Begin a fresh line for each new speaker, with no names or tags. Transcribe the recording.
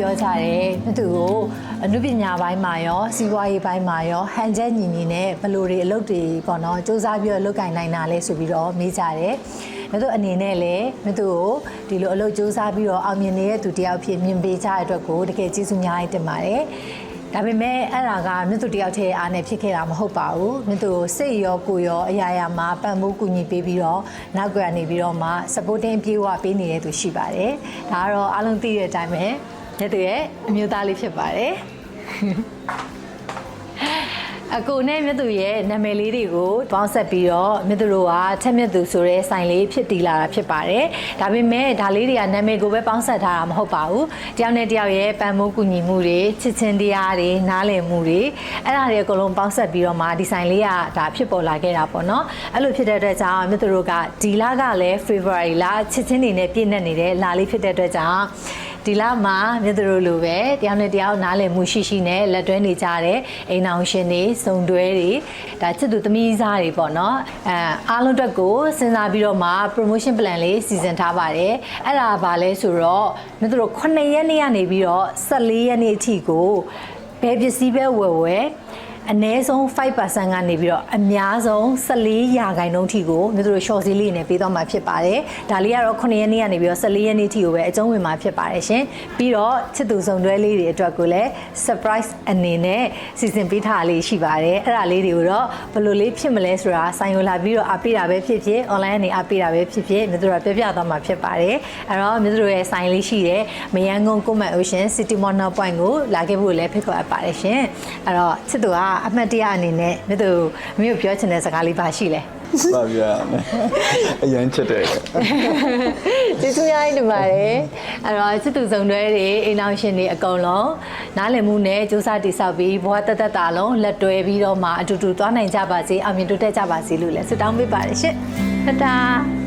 ပြောကြတယ်သူကိုအနုပညာပိုင်းမှာရောစီးပွားရေးပိုင်းမှာရောဟန်ချက်ညီညီနဲ့ဘယ်လိုတွေအလုပ်တွေပေါ့နော်စူးစမ်းပြီးတော့လုပ်ကင်နိုင်တာလဲဆိုပြီးတော့မေးကြတယ်မြတ်သူအနေနဲ့လည်းမြတ်သူကိုဒီလိုအလုပ်စူးစမ်းပြီးတော့အောင်မြင်နေတဲ့သူတယောက်ဖြစ်မြင်ပေးကြတဲ့အတွက်ကိုတကယ်ကျေးဇူးအများကြီးတင်ပါတယ်ဒါပေမဲ့အဲ့ဒါကမြတ်သူတယောက်တည်းအားနဲ့ဖြစ်ခဲ့တာမဟုတ်ပါဘူးမြတ်သူစိတ်ရောကိုယ်ရောအရာရာမှာပံ့ပိုးကူညီပေးပြီးတော့နောက်ကနေပြီးတော့မှ supporting ပြေဝပေးနေတဲ့သူရှိပါတယ်ဒါကတော့အားလုံးသိတဲ့အတိုင်းပဲမြတ်သူရဲ့အမျိုးသားလေးဖြစ်ပါတယ်အကိုနဲ့မြတ်သူရဲ့နာမည်လေးတွေကိုပေါင်းဆက်ပြီးတော့မြတ်သူတို့ကထက်မြတ်သူဆိုတဲ့ဆိုင်လေးဖြစ်တည်လာတာဖြစ်ပါတယ်ဒါပေမဲ့ဒါလေးတွေကနာမည်ကိုပဲပေါင်းဆက်ထားတာမဟုတ်ပါဘူးတယောက်နဲ့တယောက်ရဲ့ပံ့ပိုးကူညီမှုတွေချစ်ချင်းတရားတွေနားလည်မှုတွေအဲ့ဒါတွေအကုန်လုံးပေါင်းဆက်ပြီးတော့မှဒီဆိုင်လေးကဒါဖြစ်ပေါ်လာခဲ့တာပေါ့နော်အဲ့လိုဖြစ်တဲ့အတွက်ကြောင့်မြတ်သူတို့ကဒီလကလည်း February လချစ်ချင်းတွေနဲ့ပြည့်နေနေတဲ့လလေးဖြစ်တဲ့အတွက်ကြောင့်ဒီလမှာမြတ်သူတို့လိုပဲတယောက်နဲ့တယောက်နားလည်မှုရှိရှိနဲ့လက်တွဲနေကြတဲ့အိမ်အောင်ရှင်တွေစုံတွဲတွေဒါချစ်သူသမီးစားတွေပေါ့နော်အားလုံးအတွက်ကိုစဉ်းစားပြီးတော့မှ promotion plan လေးစီစဉ်ထားပါတယ်အဲ့ဒါဘာလဲဆိုတော့မြတ်သူတို့9ရက်နေ့ကနေပြီးတော့14ရက်နေ့အထိကိုဘယ်ပစ္စည်းပဲဝယ်အနည်းဆုံး 5% ကနေပြီးတော့အများဆုံး14%ထိကိုမြတ်တို့ short sale လေးနဲ့ပေးသွားမှာဖြစ်ပါတယ်ဒါလေးကတော့9ရက်နေ့ကနေပြီးတော့14ရက်နေ့ထိကိုပဲအကျုံးဝင်မှာဖြစ်ပါတယ်ရှင်ပြီးတော့ချစ်သူစုံတွဲလေးတွေအတွက်ကိုလည်း surprise အနေနဲ့စီစဉ်ပေးထားလေးရှိပါတယ်အဲ့ဒါလေးတွေကိုတော့ဘယ်လိုလေးဖြစ်မလဲဆိုတာဆိုင်ကိုလာပြီးတော့အားပေးတာပဲဖြစ်ဖြစ် online ကနေအားပေးတာပဲဖြစ်ဖြစ်မြတ်တို့ကပြပြသွားမှာဖြစ်ပါတယ်အဲ့တော့မြတ်တို့ရဲ့ဆိုင်လေးရှိတဲ့မယန်းကုန်း Common Ocean City Mono Point ကိုလာခဲ့ဖို့လည်းဖိတ်ခေါ်အပ်ပါတယ်ရှင်အဲ့တော့ချစ်သူကအမှတ်တရအနေနဲ့မြတ်သူမြို့ပြောချင်တဲ့စကားလေးပါရှိလဲ
ပါဗျာအရင်ချက်တယ်
ကျေးဇူးများတင်ပါတယ်အဲ့တော့ချစ်သူစုံတွဲတွေအိမ်အောင်ရှင်တွေအကုန်လုံးနားလည်မှုနဲ့စူးစမ်းတည်ဆောက်ပြီးဘဝတသက်တာလုံးလက်တွဲပြီးတော့မှအတူတူသွားနိုင်ကြပါစေအောင်မြင်တိုးတက်ကြပါစေလို့လည်းဆုတောင်းပေးပါတယ်ရှင့်တတာ